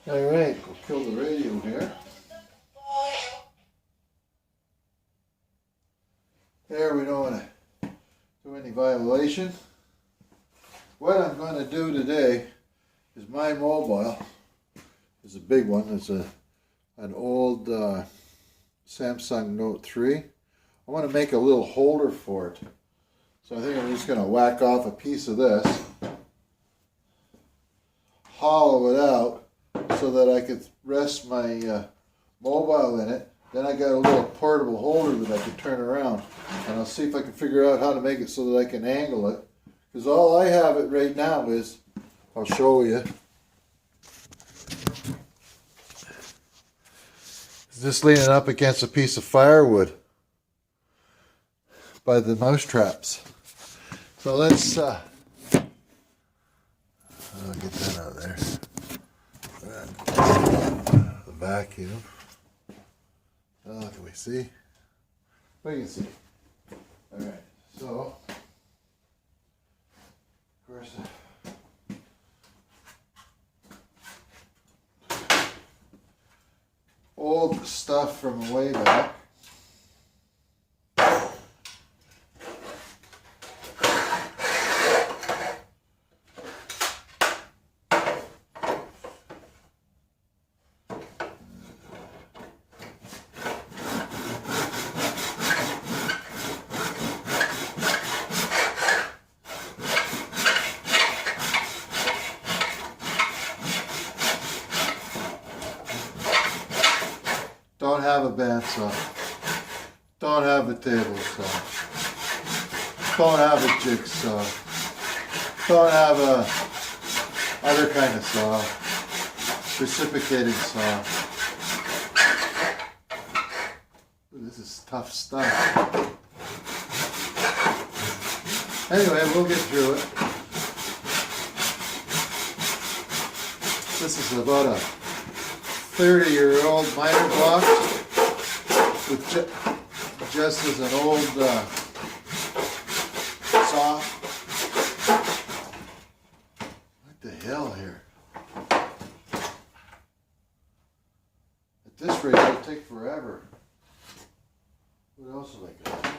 Alright, we'll kill the radio here. There, we don't want to do any violation. What I'm going to do today is my mobile is a big one. It's an old Samsung Note 3. I want to make a little holder for it. So I think I'm just going to whack off a piece of this, hollow it out so that I could rest my mobile in it. Then I got a little portable holder that I can turn around, and I'll see if I can figure out how to make it so that I can angle it. Because all I have it right now is, I'll show you, it's just leaning up against a piece of firewood by the mouse traps. So let's, I'll get that out of there. The vacuum. Oh, can we see? We can see. Alright, so, of course, old stuff from way back. Don't have a bandsaw. Don't have a table saw. Don't have a jigsaw. Don't have a other kind of saw. Reciprocating saw. Ooh, this is tough stuff. Anyway, we'll get through it. This is about a 30-year-old miter block with just as an old saw. What the hell here? At this rate, it'll take forever. What else have I got here?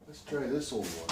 Let's try this old one.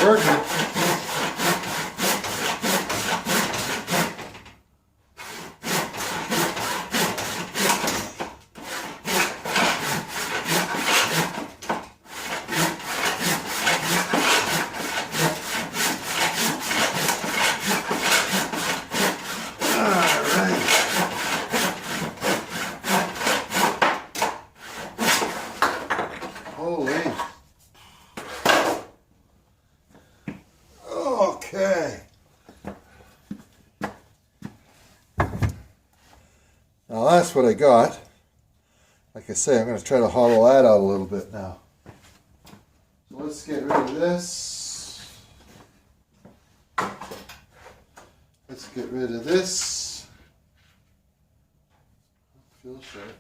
Working. Holy. Okay. Now that's what I got. Like I say, I'm going to try to hollow that out a little bit now. So let's get rid of this. Let's get rid of this. Feels sharp.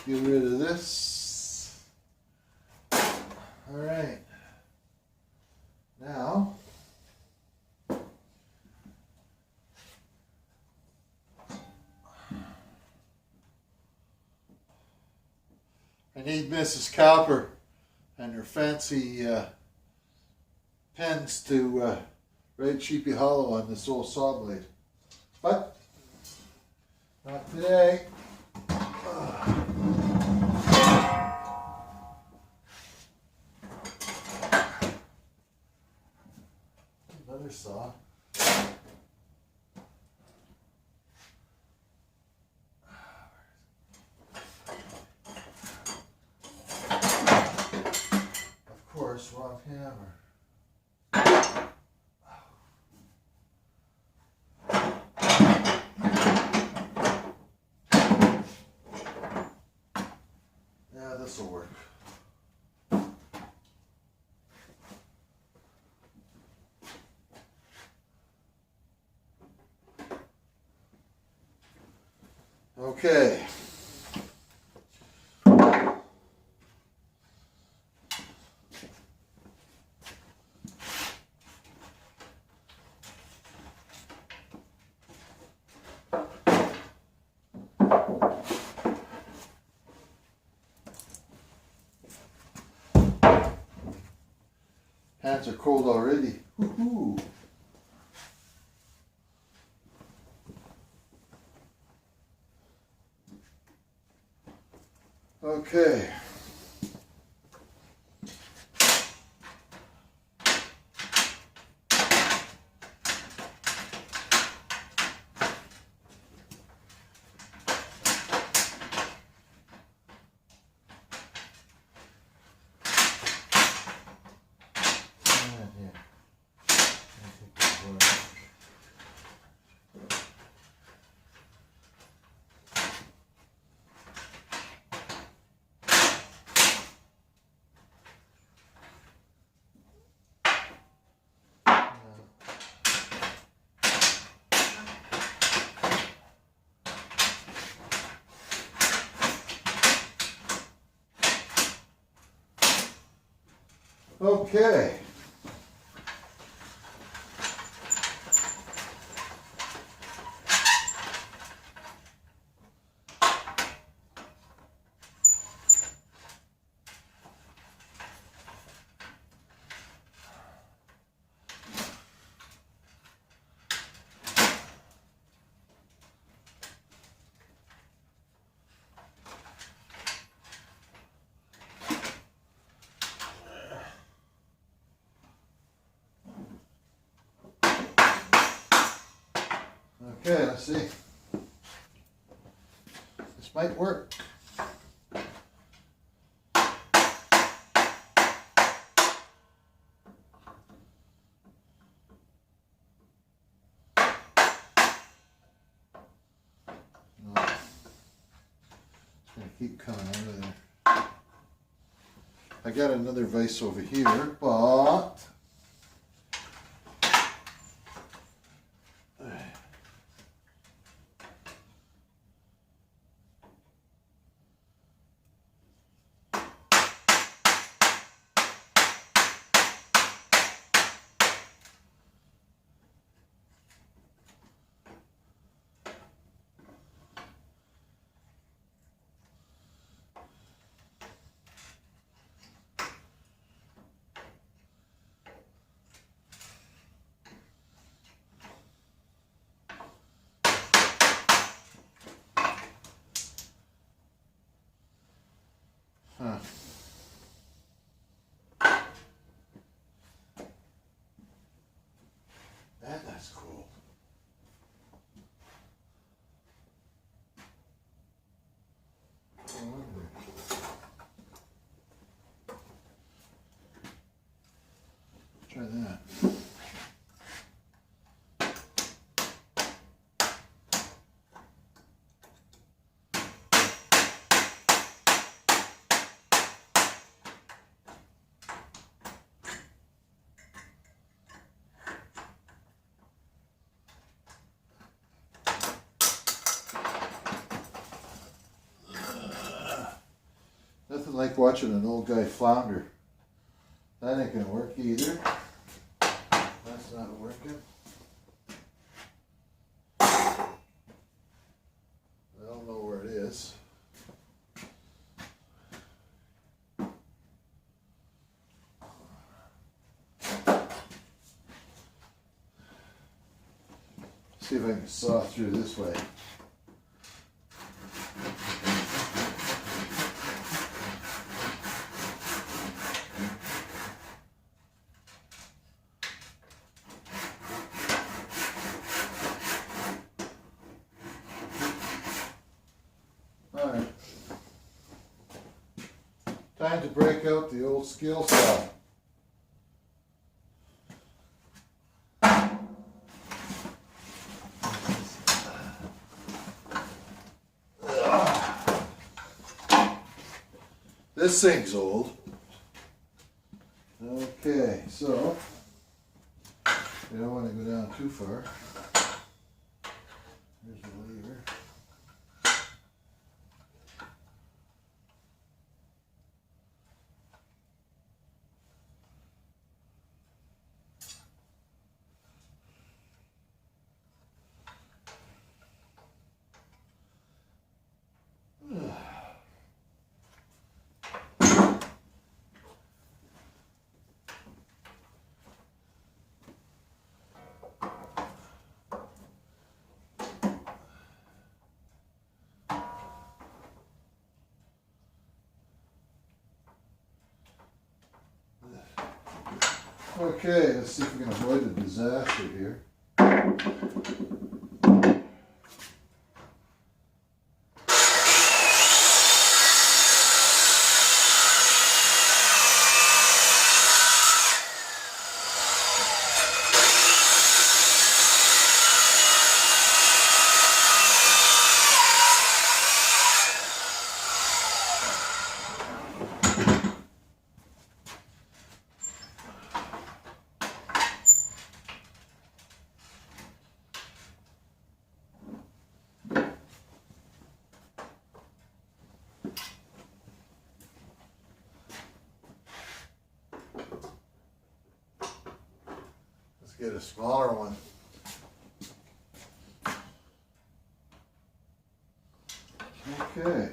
Get rid of this. All right. Now, I need Mrs. Cowper and their fancy pens to write Sleepy Hollow on this old saw blade. But not today. Another saw. Of course, wrong hammer. Yeah, this will work. Okay. Hands are cold already. Woohoo! Okay. Okay. Okay, let's see. This might work. No. It's going to keep coming out of there. I got another vise over here, but huh. That's cool. Try that. Nothing like watching an old guy flounder. That ain't gonna work either. That's not working. I don't know where it is. See if I can saw through this way. Alright. Time to break out the old skill saw. This thing's old. Okay, so we don't want to go down too far. Here's the lever. Okay, let's see if we can avoid a disaster here. Get a smaller one. Okay.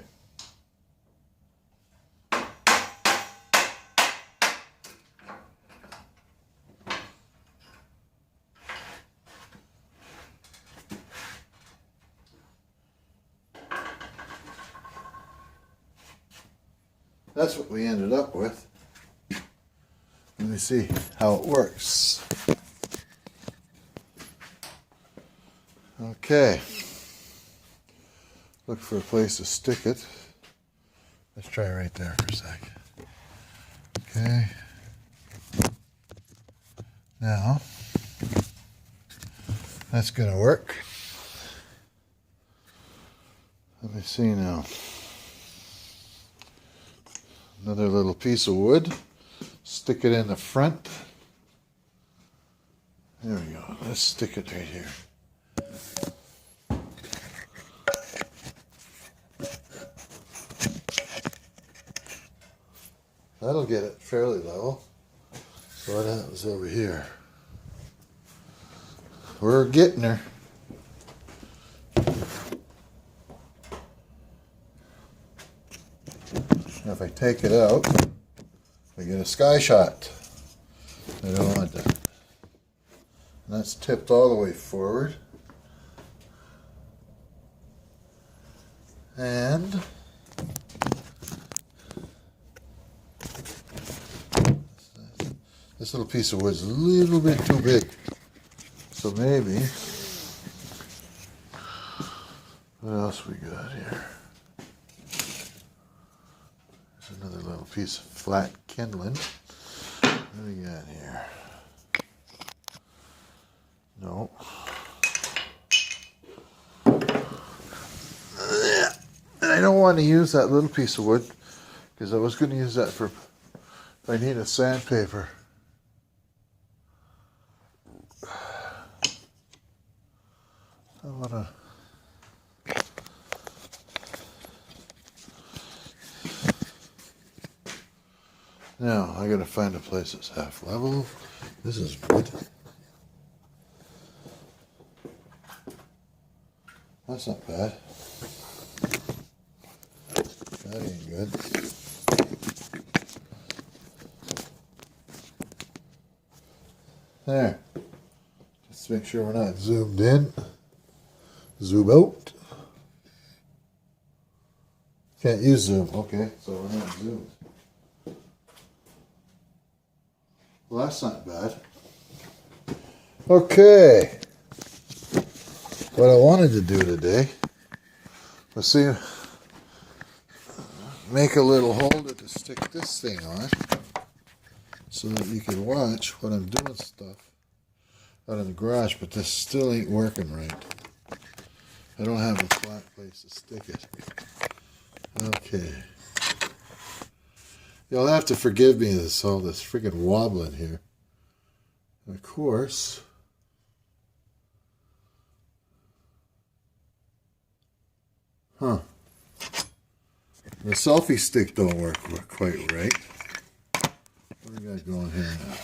That's what we ended up with. Let me see how it works. Okay, look for a place to stick it. Let's try right there for a sec. Okay, now that's going to work. Let me see now. Another little piece of wood. Stick it in the front. There we go. Let's stick it right here. That'll get it fairly level. So what happens over here? We're getting her. Now if I take it out, I get a sky shot. I don't want that. And that's tipped all the way forward. And this little piece of wood is a little bit too big. So maybe, what else we got here? There's another little piece of flat kindling. What do we got here? No. And I don't want to use that little piece of wood because I was going to use that for if I need a sandpaper. I want to. Now I got to find a place that's half level. This is wood. That's not bad. That ain't good. There. Just make sure we're not zoomed in. Zoom out. Can't use Zoom. Okay, so we're not zoomed. Well, that's not bad. Okay. What I wanted to do today was see, make a little holder to stick this thing on so that you can watch when I'm doing stuff out in the garage, but this still ain't working right. I don't have a flat place to stick it. Okay. You'll have to forgive me all this freaking wobbling here. And of course, the selfie stick don't work quite right. What do we got going here now?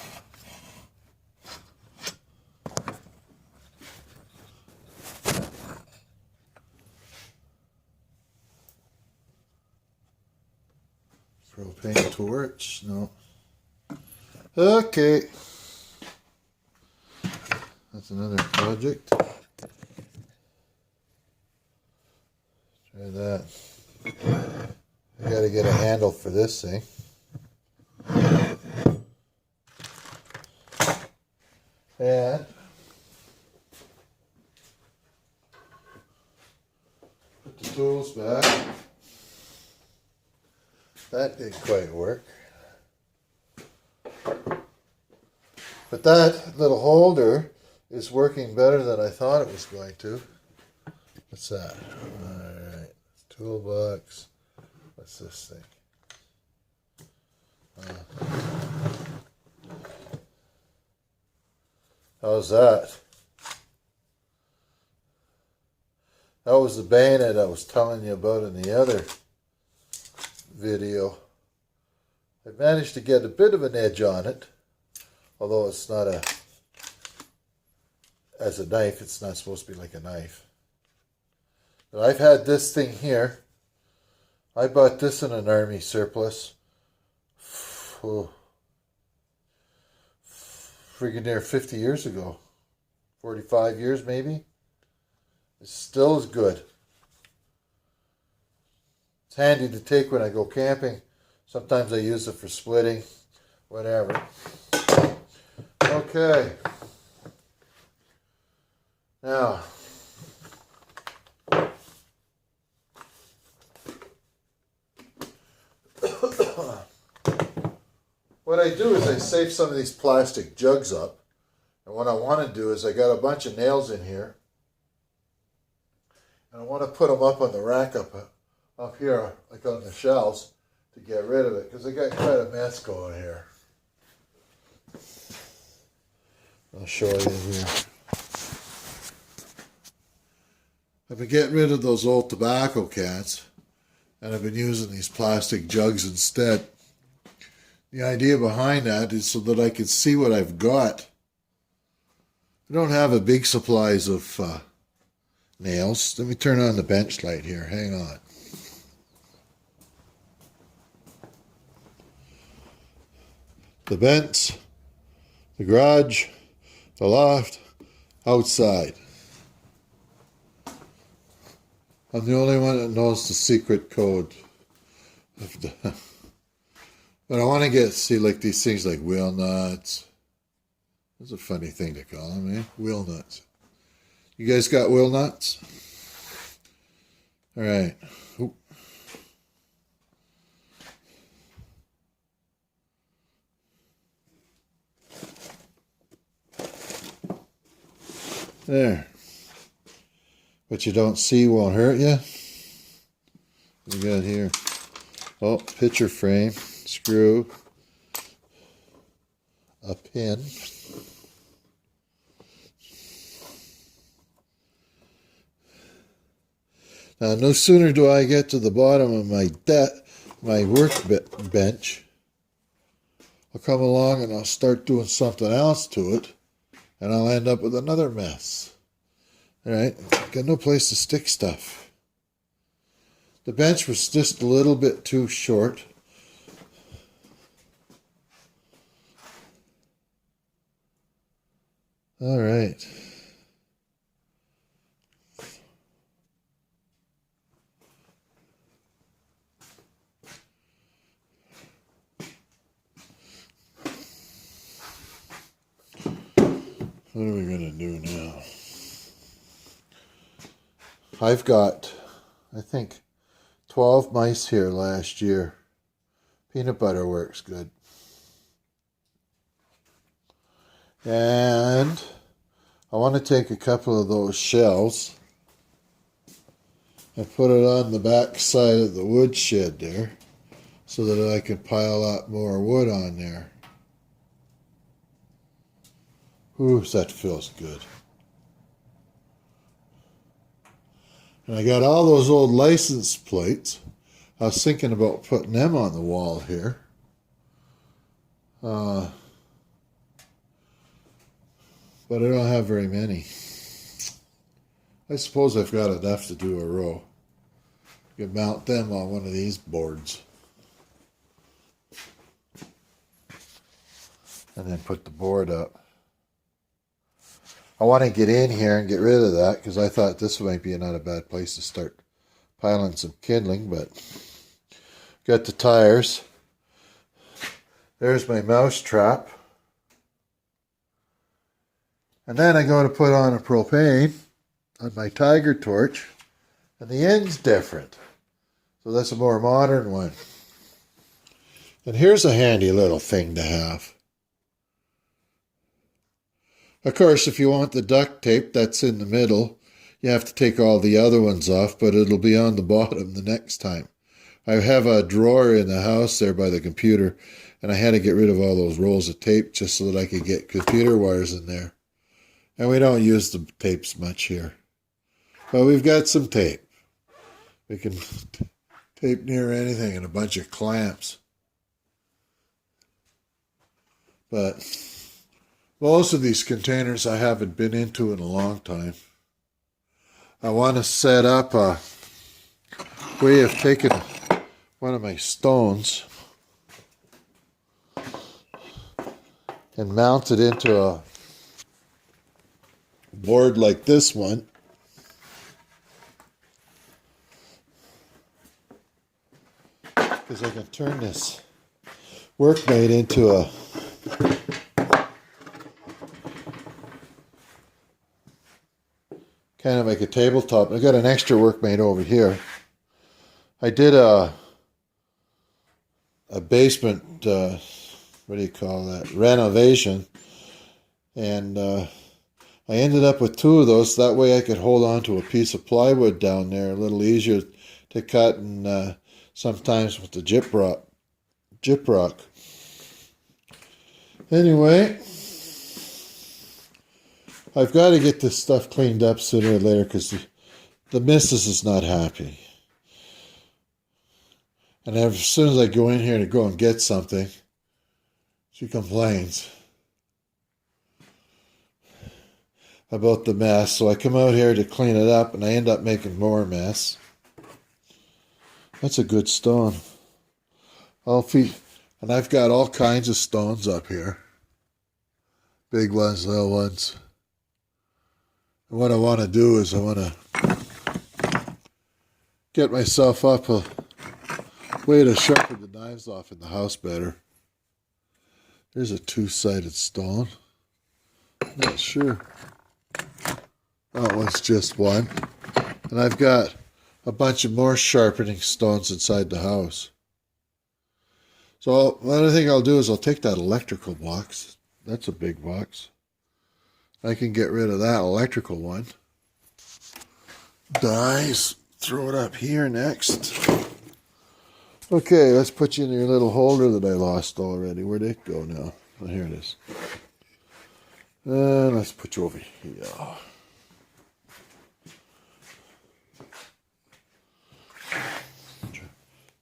Propane torch, no. Okay. That's another project. Try that. I gotta get a handle for this thing. And put the tools back. That didn't quite work. But that little holder is working better than I thought it was going to. What's that? Alright. Toolbox. What's this thing? How's that? That was the bayonet I was telling you about in the other video. I managed to get a bit of an edge on it, although it's not as a knife, it's not supposed to be like a knife. But I've had this thing here. I bought this in an army surplus. Freaking near 50 years ago. 45 years maybe. It's still as good. It's handy to take when I go camping. Sometimes I use it for splitting, whatever. Okay. Now, what I do is I save some of these plastic jugs up. And what I want to do is I got a bunch of nails in here. And I want to put them up on the rack up here, like on the shelves, to get rid of it. Because I got quite a mess going here. I'll show you here. I've been getting rid of those old tobacco cans. And I've been using these plastic jugs instead. The idea behind that is so that I can see what I've got. I don't have a big supplies of nails. Let me turn on the bench light here. Hang on. The vents, the garage, the loft, outside. I'm the only one that knows the secret code. But I want to see like these things like wheel nuts. That's a funny thing to call them, eh? Wheel nuts. You guys got wheel nuts? All right. Oop. There. What you don't see won't hurt you. What we got here? Oh, picture frame, screw, a pin. Now, no sooner do I get to the bottom of my workbench, I'll come along and I'll start doing something else to it, and I'll end up with another mess. All right, got no place to stick stuff. The bench was just a little bit too short. All right. What are we going to do now? I've got, I think, 12 mice here last year. Peanut butter works good. And I want to take a couple of those shells and put it on the back side of the wood shed there so that I can pile a lot more wood on there. Ooh, that feels good. And I got all those old license plates. I was thinking about putting them on the wall here. But I don't have very many. I suppose I've got enough to do a row. You can mount them on one of these boards. And then put the board up. I want to get in here and get rid of that because I thought this might be not a bad place to start piling some kindling, but got the tires. There's my mouse trap. And then I go to put on a propane on my tiger torch, and the end's different. So that's a more modern one. And here's a handy little thing to have. Of course, if you want the duct tape that's in the middle, you have to take all the other ones off, but it'll be on the bottom the next time. I have a drawer in the house there by the computer, and I had to get rid of all those rolls of tape just so that I could get computer wires in there. And we don't use the tapes much here. But we've got some tape. We can tape near anything and a bunch of clamps. But most of these containers I haven't been into in a long time. I want to set up a way of taking one of my stones and mount it into a board like this one. Because I can turn this workmate into a kind of like a tabletop. I got an extra workmate over here. I did a basement, what do you call that, renovation, and I ended up with two of those. That way I could hold on to a piece of plywood down there, a little easier to cut, and sometimes with the gyprock. Anyway, I've got to get this stuff cleaned up sooner or later because the missus is not happy. And as soon as I go in here to go and get something, she complains about the mess. So I come out here to clean it up and I end up making more mess. That's a good stone. And I've got all kinds of stones up here. Big ones, little ones. And what I want to do is I want to get myself up a way to sharpen the knives off in the house better. There's a two-sided stone. Not sure. That one's just one. And I've got a bunch of more sharpening stones inside the house. So one thing I'll do is I'll take that electrical box. That's a big box. I can get rid of that electrical one. Dies. Throw it up here next. Okay, let's put you in your little holder that I lost already. Where'd it go now? Oh, here it is. And let's put you over here.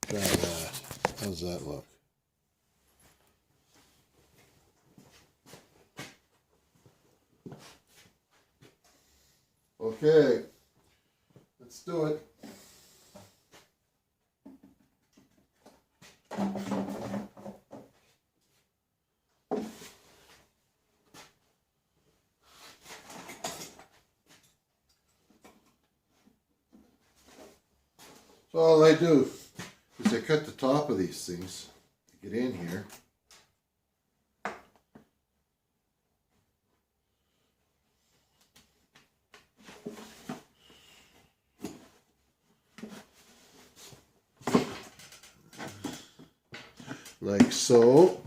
Try that. How's that look? Okay, let's do it. So all I do is I cut the top of these things to get in here. Like so.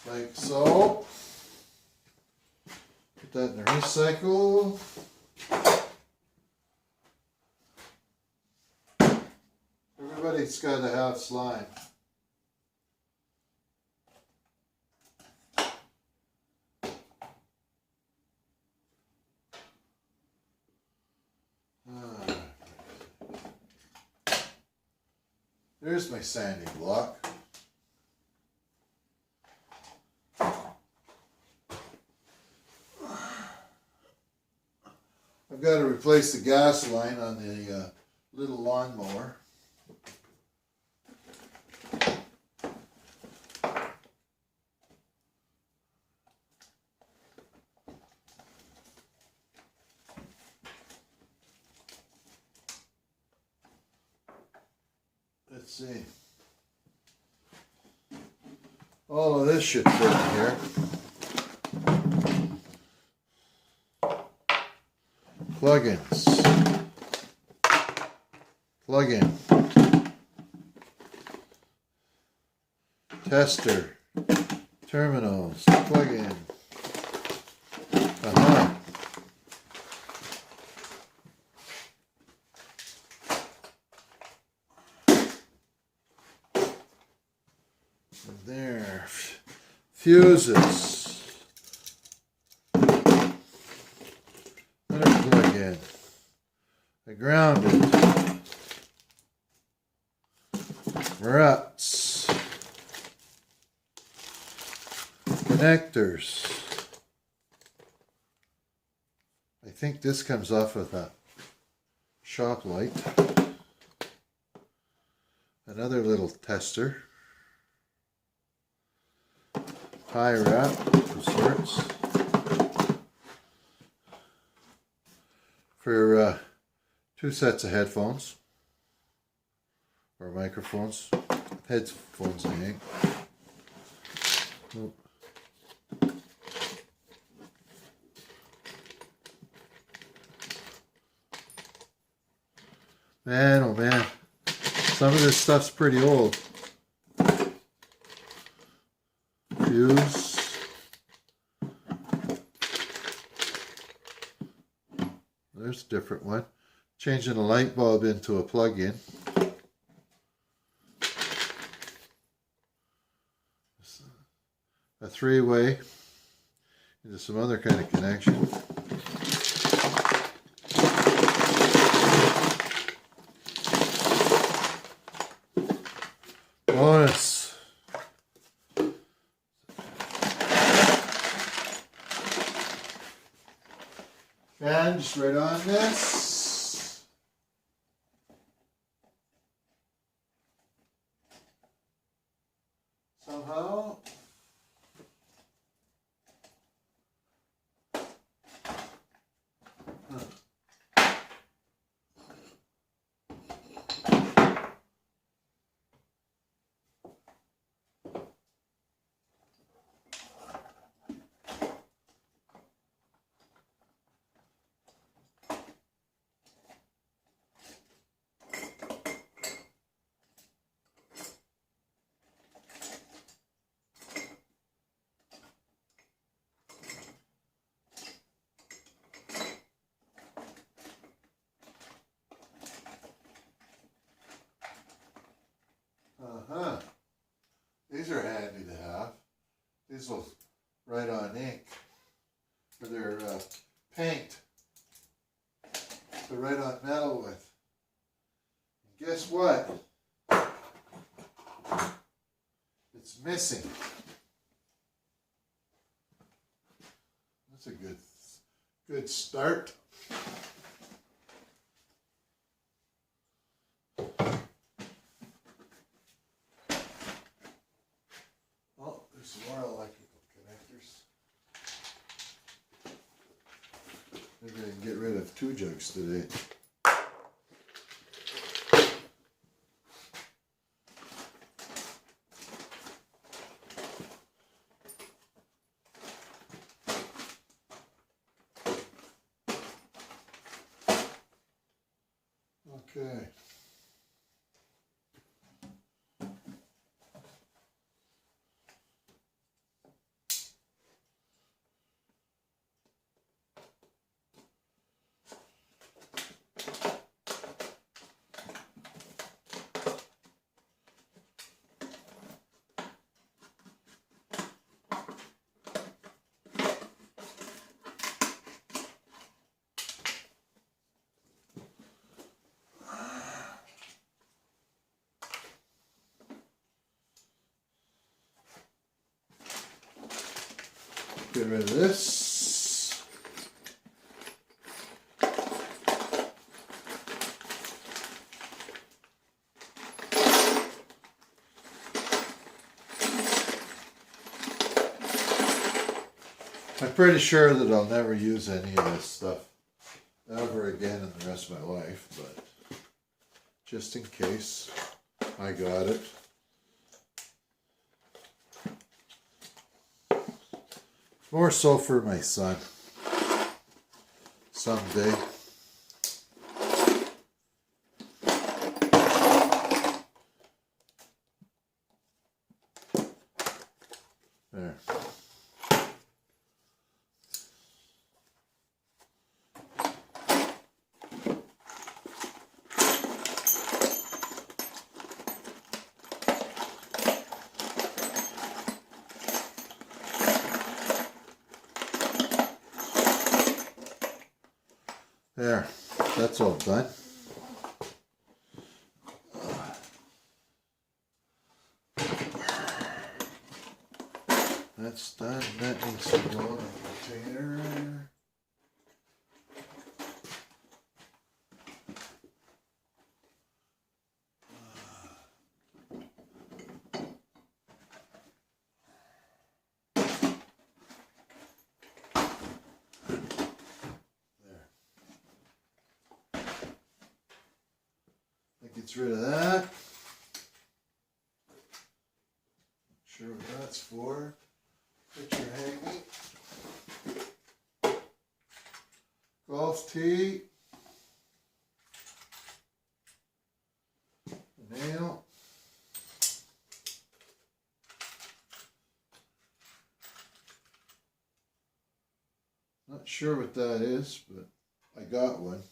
Like so. Put that in the recycle. Everybody's got to have slime. There's my sanding block. I've got to replace the gas line on the little lawnmower. Let's see. All of this should fit in here. Plugins. Plug-in. Tester. Terminals. Plug-in. There. Fuses. Another plug-in. The grounded. Ruts. Connectors. I think this comes off of a shop light. Another little tester. Tie wrap of sorts for 2 sets of headphones or microphones, headphones I think. Oh. Man, oh man, some of this stuff's pretty old. Fuse. There's a different one. Changing a light bulb into a plug-in. A 3-way into some other kind of connection. Bonus. And just right on this. Somehow. These are handy to have. These will write on ink for their paint to write on metal with. And guess what? It's missing. That's a good start. Some more electrical connectors. Maybe I can get rid of have 2 jugs today. Okay. Get rid of this. I'm pretty sure that I'll never use any of this stuff ever again in the rest of my life, but just in case, I got it. More so for my son someday. There. There, that's all done. That's done. That needs to go in the container. That gets rid of that. Not sure what that's for. Picture hanging. Golf tee. Nail. Not sure what that is, but I got one.